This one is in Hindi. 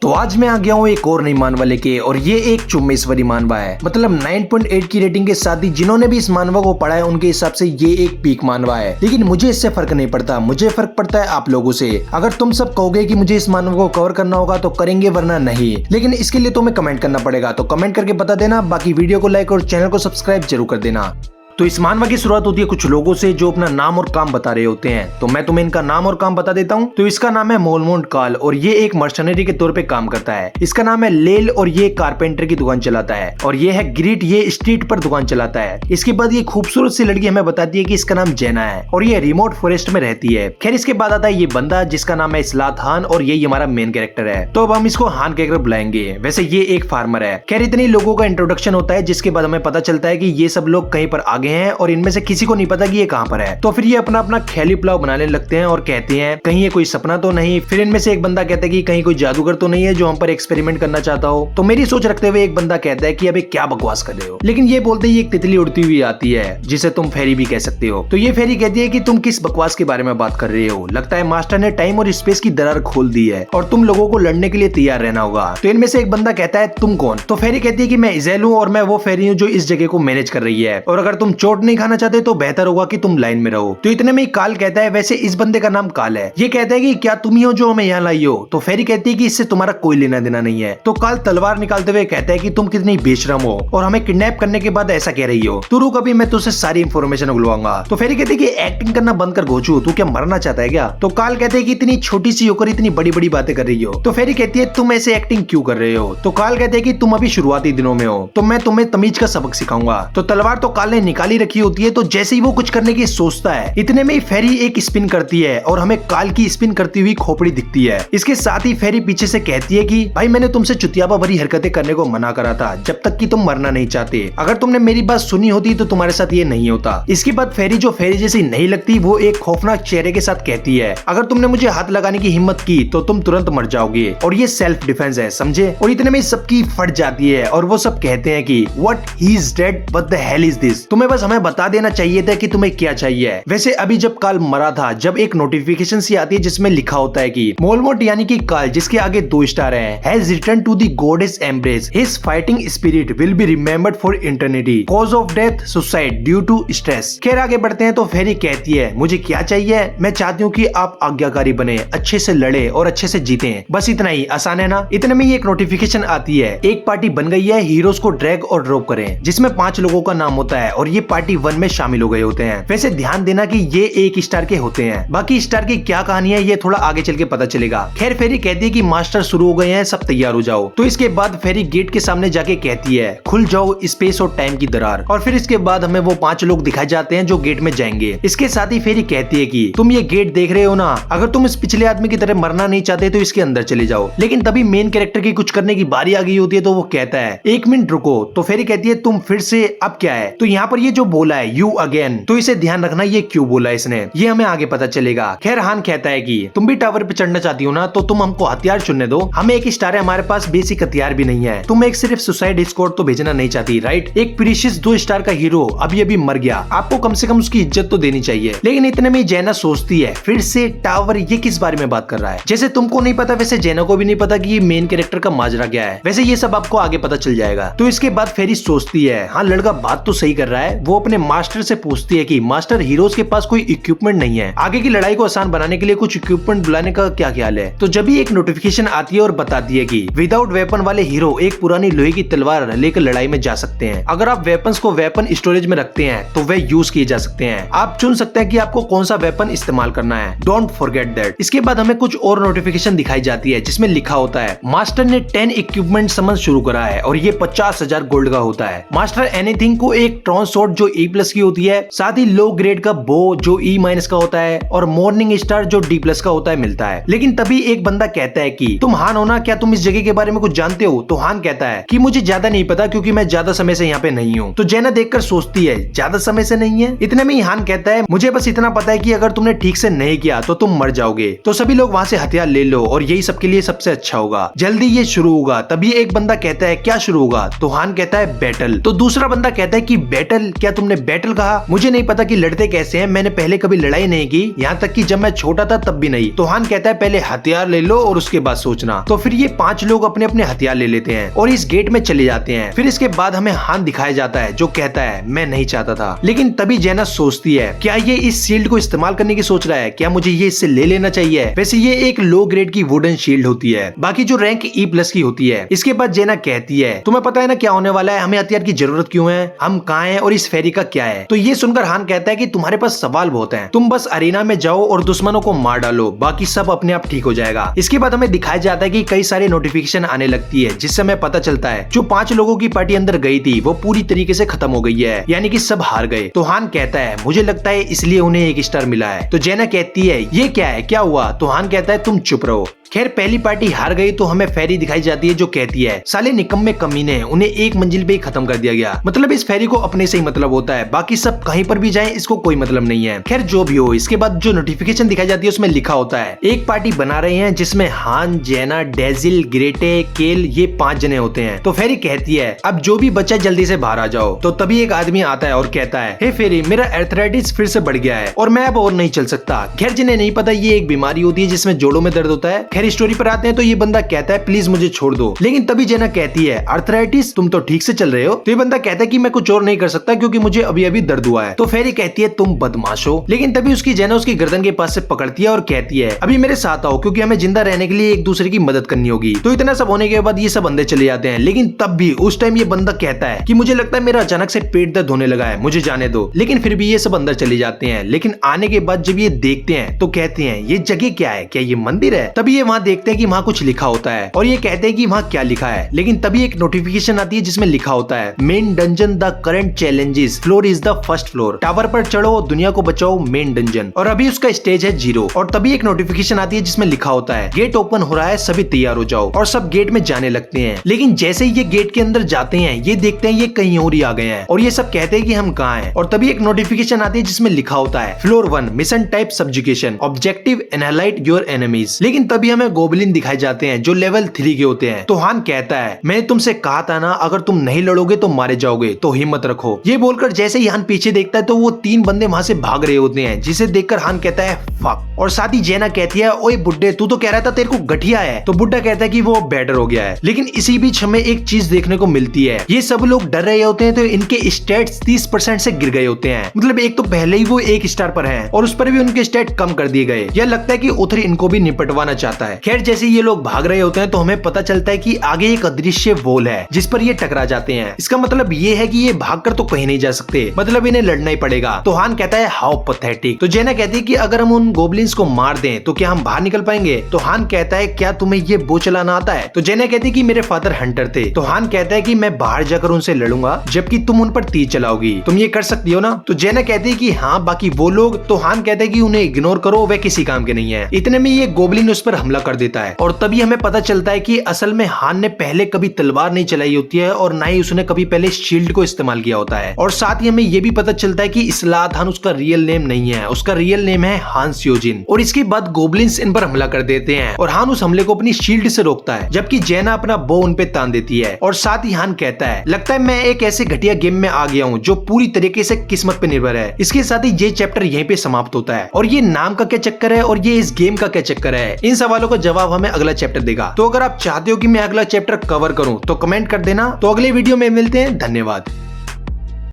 तो आज मैं आ गया हूँ एक और नई मानवा लेके, और ये एक चुम्बेश्वरी मानवा है। मतलब 9.8 की रेटिंग के साथ ही जिन्होंने भी इस मानवा को पढ़ा है उनके हिसाब से ये एक पीक मानवा है। लेकिन मुझे इससे फर्क नहीं पड़ता, मुझे फर्क पड़ता है आप लोगों से। अगर तुम सब कहोगे कि मुझे इस मानवा को कवर करना होगा तो करेंगे, वरना नहीं। लेकिन इसके लिए तुम्हें कमेंट करना पड़ेगा, तो कमेंट करके बता देना। बाकी वीडियो को लाइक और चैनल को सब्सक्राइब जरूर कर देना। तो इस मानवा की शुरुआत होती है कुछ लोगों से जो अपना नाम और काम बता रहे होते हैं। तो मैं तुम्हें इनका नाम और काम बता देता हूँ। तो इसका नाम है मोलमोंड काल और ये एक मर्सनरी के तौर पे काम करता है। इसका नाम है लेल और ये कारपेंटर की दुकान चलाता है। और ये है ग्रीट, ये स्ट्रीट पर दुकान चलाता है। इसके बाद ये खूबसूरत सी लड़की हमें बताती है कि इसका नाम जैना है और ये रिमोट फॉरेस्ट में रहती है। खैर इसके बाद आता है ये बंदा जिसका नाम है इस्लात हान और ये हमारा मेन कैरेक्टर है। तो अब हम इसको हान कहकर बुलाएंगे। वैसे ये एक फार्मर है। खैर इतने लोगों का इंट्रोडक्शन होता है जिसके बाद हमें पता चलता है कि ये सब लोग कहीं पर आगे हैं और इनमें से किसी को नहीं पता कि ये कहां पर है। तो फिर ये अपना अपना ख्याली पुलाव बनाने लगते हैं और कहते हैं कहीं ये कोई सपना तो नहीं। फिर इनमें से एक बंदा कहता है कि कहीं कोई जादूगर तो नहीं है जो हम पर एक्सपेरिमेंट करना चाहता हो। तो मेरी सोच रखते हुए एक बंदा कहता है कि अबे क्या बकवास कर रहे हो। लेकिन ये बोलते ही एक तितली उड़ती हुई आती है जिसे तुम फेरी भी कह सकते हो। तो ये फेरी कहती है कि तुम किस बकवास के बारे में बात कर रहे हो। लगता है मास्टर ने टाइम और स्पेस की दरार खोल दी है और तुम लोगों को लड़ने के लिए तैयार रहना होगा। तो इनमें से एक बंदा कहता है तुम कौन। तो फेरी कहती है कि मैं इज़ेल हूं और मैं वो फेरी हूं जो इस जगह को मैनेज कर रही है, और अगर तुम चोट नहीं खाना चाहते तो बेहतर होगा कि तुम लाइन में रहो। तो इतने में ही काल कहता है वैसे इस बंदे का नाम काल है। ये कहता है कि क्या तुम ही हो जो हमें यहाँ लाई हो। तो फेरी कहती है कि इससे तुम्हारा कोई लेना देना नहीं है। तो काल तलवार निकालते हुए कहता है कि तुम कितनी बेशरम हो और हमें किडनैप करने के बाद ऐसा कह रही हो। तो रुक अभी मैं तुझसे सारी इंफॉर्मेशन उगलवाऊंगा। तो फेरी कहती है कि एक्टिंग करना बंद कर घोचू, तू क्या मरना चाहता है क्या। तो काल कहते हैं कि इतनी छोटी सी होकर इतनी बड़ी बड़ी बातें कर रही हो। तो फेरी कहती है तुम ऐसे एक्टिंग क्यों कर रहे हो। तो काल कहते हैं कि तुम अभी शुरुआती दिनों में हो तो मैं तुम्हें तमीज का सबक सिखाऊंगा। तो तलवार तो काल ने निकाली रखी होती है। तो जैसे ही वो कुछ करने की सोचता है इतने में ही फेरी एक स्पिन करती है और हमें काल की स्पिन करती हुई खोपड़ी दिखती है। इसके साथ ही फेरी पीछे से कहती है कि भाई मैंने तुमसे चुतियापा भरी हरकतें करने को मना करा था जब तक कि तुम मरना नहीं चाहते। अगर तुमने मेरी बात सुनी होती तो तुम्हारे साथ ये नहीं होता। इसके बाद फेरी जो फेरी जैसी नहीं लगती वो एक खौफनाक चेहरे के साथ कहती है अगर तुमने मुझे हाथ लगाने की हिम्मत की तो तुम तुरंत मर जाओगे और ये सेल्फ डिफेंस है, समझे। और इतने में सबकी फट जाती है और वो सब कहते हैं कि what he is dead what the hell is this. तुम्हें बस हमें बता देना चाहिए था कि तुम्हें क्या चाहिए। वैसे अभी जब काल मरा था जब एक नोटिफिकेशन सी आती है जिसमें लिखा होता है कि मोलमोट यानी कि काल जिसके आगे 2 स्टार है has return to the goddess embrace, his fighting spirit will be remembered for eternity, cause of death suicide due to stress. खैर आगे बढ़ते हैं। तो फेरी कहती है मुझे क्या चाहिए, मैं चाहती हूँ कि आप आज्ञाकारी बने, अच्छे से लड़े और अच्छे से जीते। बस इतना ही, आसान है ना। इतने में एक नोटिफिकेशन आती है एक पार्टी बन गई है, हीरोज को ड्रैग और ड्रॉप करें, जिसमें 5 लोगों का नाम होता है और ये पार्टी 1 में शामिल हो गए होते हैं। वैसे ध्यान देना कि ये 1 स्टार के होते हैं, बाकी स्टार की क्या कहानी है ये थोड़ा आगे चल के पता चलेगा। खैर फेरी कहती है कि मास्टर शुरू हो गए हैं, सब तैयार हो जाओ। तो इसके बाद फेरी गेट के सामने जाके कहती है खुल जाओ स्पेस और टाइम की दरार। और फिर इसके बाद हमें वो 5 लोग दिखाए जाते हैं जो गेट में जाएंगे। इसके साथ ही फेरी कहती है कि तुम ये गेट देख रहे हो ना, अगर तुम इस पिछले आदमी की तरह मरना नहीं चाहते तो इसके अंदर चले जाओ। लेकिन तभी मेन कैरेक्टर की कुछ करने की बारी आ गई होती है तो वो कहता है 1 मिनट रुको। तो फेरी कहती है तुम फिर से, अब क्या है। तो यहाँ पर ये जो बोला है यू अगेन, तो इसे ध्यान रखना ये क्यों बोला इसने, ये हमें आगे पता चलेगा। खैर हान कहता है कि तुम भी टावर पे चढ़ना चाहती हो ना, तो तुम हमको हथियार चुनने दो। हमें 1 स्टार है, हमारे पास बेसिक हथियार भी नहीं है। तुम एक सिर्फ सुसाइड स्क्वाड तो भेजना नहीं चाहती, राइट। एक प्रीशियस 2 स्टार का हीरो अभी मर गया, आपको कम से कम उसकी इज्जत तो देनी चाहिए। लेकिन इतने में जैना सोचती है फिर से टावर ये किस बारे में बात कर रहा है। जैसे तुमको नहीं पता वैसे जैना को भी नहीं पता कि ये मेन कैरेक्टर का माजरा क्या है। वैसे ये सब आपको आगे पता चल जाएगा। तो इसके बाद फेरी सोचती है हाँ लड़का बात तो सही कर रहा है। वो अपने मास्टर से पूछती है कि मास्टर हीरोज के पास कोई इक्विपमेंट नहीं है, आगे की लड़ाई को आसान बनाने के लिए कुछ इक्विपमेंट बुलाने का क्या ख्याल है। तो जब भी एक नोटिफिकेशन आती है और बताती है कि विदाउट वेपन वाले हीरो एक पुरानी लोहे की तलवार लेकर लड़ाई में जा सकते हैं। अगर आप वेपन्स को वेपन स्टोरेज में रखते हैं तो वे यूज किए जा सकते हैं। आप चुन सकते हैं कि आपको कौन सा वेपन इस्तेमाल करना है, डोंट फॉरगेट दैट। इसके बाद हमें कुछ और नोटिफिकेशन दिखाई जाती है जिसमें लिखा होता है मास्टर ने 10 इक्विपमेंट समझ शुरू करा है और ये 50,000 गोल्ड का होता है। मास्टर एनीथिंग को एक ट्रॉन शॉट जो E+ की होती है, साथ ही लो ग्रेड का बो जो E- का होता है और मॉर्निंग स्टार जो D+ का होता है मिलता है। लेकिन तभी एक बंदा कहता है कि तुम हान हो ना, क्या तुम इस जगह के बारे में कुछ जानते हो। तो हान कहता है कि मुझे ज्यादा नहीं पता क्योंकि मैं ज्यादा समय से यहाँ पे नहीं हूँ। तो जैना देखकर सोचती है ज्यादा समय से नहीं है। इतने में ही हान कहता है मुझे बस इतना पता है कि अगर तुमने ठीक से नहीं किया तो तुम मर जाओगे। तो सभी लोग वहाँ से हथियार ले लो और यही सबके लिए सबसे अच्छा होगा, जल्दी ये शुरू होगा। तभी एक बंदा कहता है क्या शुरू होगा। तो हान कहता है बैटल। तो दूसरा बंदा कहता है कि बैटल क्या तुमने बैटल कहा? मुझे नहीं पता कि लड़ते कैसे हैं, मैंने पहले कभी लड़ाई नहीं की, यहाँ तक कि जब मैं छोटा था तब भी नहीं। तो हान कहता है पहले हथियार ले लो और उसके बाद सोचना। तो फिर ये 5 लोग अपने अपने हथियार ले लेते हैं और इस गेट में चले जाते हैं। फिर इसके बाद हमें हान दिखाया जाता है जो कहता है मैं नहीं चाहता था। लेकिन तभी जेना सोचती है क्या ये इस शील्ड को इस्तेमाल करने की सोच रहा है, क्या मुझे ये इससे ले लेना चाहिए। वैसे ये एक लो ग्रेड की वुडन शील्ड होती है, बाकी जो रैंक E+ की होती है। इसके बाद जेना कहती है तुम्हें पता है ना क्या होने वाला है, हमें हथियार की जरूरत क्यों है, हम कहाँ हैं और इस फेरी का क्या है। तो ये सुनकर हान कहता है कि तुम्हारे पास सवाल बहुत हैं, तुम बस अरीना में जाओ और दुश्मनों को मार डालो, बाकी सब अपने आप ठीक हो जाएगा। इसके बाद हमें दिखाया जाता है कि कई सारे नोटिफिकेशन आने लगती है, जिससे हमें पता चलता है जो 5 लोगों की पार्टी अंदर गई थी वो पूरी तरीके से खत्म हो गई है, यानी कि सब हार गए। तो हान कहता है मुझे लगता है इसलिए उन्हें 1 स्टार मिला है। तो जेना कहती है ये क्या है, क्या हुआ। तो हान कहता है तुम चुप रहो। खैर पहली पार्टी हार गई तो हमें फेरी दिखाई जाती है जो कहती है साले निकम्मे कमीने, उन्हें 1 मंजिल पे ही खत्म कर दिया गया। मतलब इस फेरी को अपने से ही मतलब होता है, बाकी सब कहीं पर भी जाएं इसको कोई मतलब नहीं है। खैर जो भी हो, इसके बाद जो नोटिफिकेशन दिखाई जाती है उसमें लिखा होता है एक पार्टी बना रहे हैं जिसमें हान, जेना, डेजिल, ग्रेटे, केल ये 5 जने होते हैं। तो फेरी कहती है अब जो भी बच्चा जल्दी से बाहर आ जाओ। तो तभी एक आदमी आता है और कहता है हे फेरी मेरा एर्थराइटिस फिर से बढ़ गया है और मैं अब और नहीं चल सकता। खैर जिन्हें नहीं पता ये एक बीमारी होती है जिसमें जोड़ों में दर्द होता है। खैर स्टोरी पर आते हैं तो ये बंदा कहता है प्लीज मुझे छोड़ दो। लेकिन तभी जेना कहती है अर्थराइटिस तुम तो ठीक से चल रहे हो। तो ये बंदा कहता है कि मैं कुछ और नहीं कर सकता क्योंकि मुझे अभी अभी दर्द हुआ है। तो फेरी कहती है तुम बदमाश हो। लेकिन तभी उसकी जेना उसकी गर्दन के पास से पकड़ती है और कहती है अभी मेरे साथ आओ क्योंकि हमें जिंदा रहने के लिए एक दूसरे की मदद करनी होगी। तो इतना सब होने के बाद ये सब अंदर चले जाते हैं। लेकिन तब भी उस टाइम ये बंदा कहता है कि मुझे लगता है मेरा अचानक से पेट दर्द होने लगा है, मुझे जाने दो। लेकिन फिर भी ये सब अंदर चले जाते हैं। लेकिन आने के बाद जब ये देखते हैं तो कहते हैं ये जगह क्या है, क्या ये मंदिर है। तभी ये वहाँ देखते हैं कि वहाँ कुछ लिखा होता है और ये कहते हैं कि वहाँ क्या लिखा है। लेकिन तभी एक नोटिफिकेशन आती है जिसमें लिखा होता है main dungeon the current challenges floor is the first floor, tower पर चढ़ो दुनिया को बचाओ मेन डंजन, और अभी उसका स्टेज है 0। और तभी एक नोटिफिकेशन आती है जिसमें लिखा होता है गेट ओपन हो रहा है सभी तैयार हो जाओ, और सब गेट में जाने लगते हैं। लेकिन जैसे ही ये गेट के अंदर जाते हैं ये देखते हैं ये कहीं और ही आ गए हैं और ये सब कहते हैं कि हम कहाँ हैं। और तभी एक नोटिफिकेशन आती है जिसमें लिखा होता है floor 1 mission type subjugation objective analyte your enemies. लेकिन तभी हमें गोबलिन दिखाए जाते हैं जो लेवल 3 के होते हैं। तो हान कहता है मैंने तुमसे कहा था ना अगर तुम नहीं लड़ोगे तो मारे जाओगे, तो हिम्मत रखो। ये बोलकर जैसे ही हान पीछे देखता है तो वो 3 बंदे वहां से भाग रहे होते हैं, जिसे देखकर हान कहता है फक। और साथ ही जेना कहती है ओए बुड्ढे तू तो कह रहा था तेरे को गठिया है। तो बुड्ढा कहता है कि वो बेटर हो गया है। लेकिन इसी बीच हमें एक चीज देखने को मिलती है, ये सब लोग डर रहे होते हैं तो इनके स्टेट्स 30% से गिर गए होते हैं। मतलब एक तो पहले ही वो 1 स्टार पर है और उस पर भी उनके स्टेट कम कर दिए गए। यह लगता है कि उथर इनको भी निपटवाना चाहता है। खैर जैसे ये लोग भाग रहे होते हैं तो हमें पता चलता है कि आगे एक अदृश्य वॉल है जिस पर ये टकरा जाते हैं। इसका मतलब ये है कि ये भागकर तो कहीं नहीं जा सकते, मतलब इन्हें लड़ना ही पड़ेगा। तो हान कहता है हाउ पैथेटिक। तो जेना कहती है कि अगर हम उन गोबलिन्स को मार दें तो क्या हम बाहर निकल पाएंगे। तो हान कहता है क्या तुम्हें ये बो चलाना आता है। तो जेना कहती है कि मेरे फादर हंटर थे। तो हान कहता है कि मैं बाहर जाकर उनसे लड़ूंगा जबकि तुम उन पर तीर चलाओगी, तुम ये कर सकती हो ना। तो जेना कहती है कि हाँ बाकी वो लोग। तो हान कहता है कि उन्हें इग्नोर करो, वे किसी काम के नहीं है। इतने में ये गोबलिन उस पर हमला कर देता है और तभी हमें पता चलता है कि असल में हान ने पहले कभी तलवार नहीं चलाई होती है और ना ही उसने कभी पहले शील्ड को इस्तेमाल किया होता है। और साथ ही हमें ये भी पता चलता है कि इसलात हान उसका रियल नेम नहीं है, उसका रियल नेम है हान स्योजिन। और इसके बाद गोबलिन्स इन पर हमला कर देते हैं और हान उस हमले को अपनी शील्ड से रोकता है, जबकि जेना अपना बो उन पे तान देती है। और साथ ही हान कहता है लगता है मैं एक ऐसे घटिया गेम में आ गया हूँ जो पूरी तरीके से किस्मत पे निर्भर है। इसके साथ ही ये चैप्टर यहीं पे समाप्त होता है। और ये नाम का क्या चक्कर है और ये इस गेम का क्या चक्कर है, इन सवालों का जवाब हमें अगला चैप्टर देगा। तो अगर आप चाहते हो कि मैं अगला चैप्टर कवर करूं तो कमेंट कर देना। तो अगले वीडियो में मिलते हैं, धन्यवाद।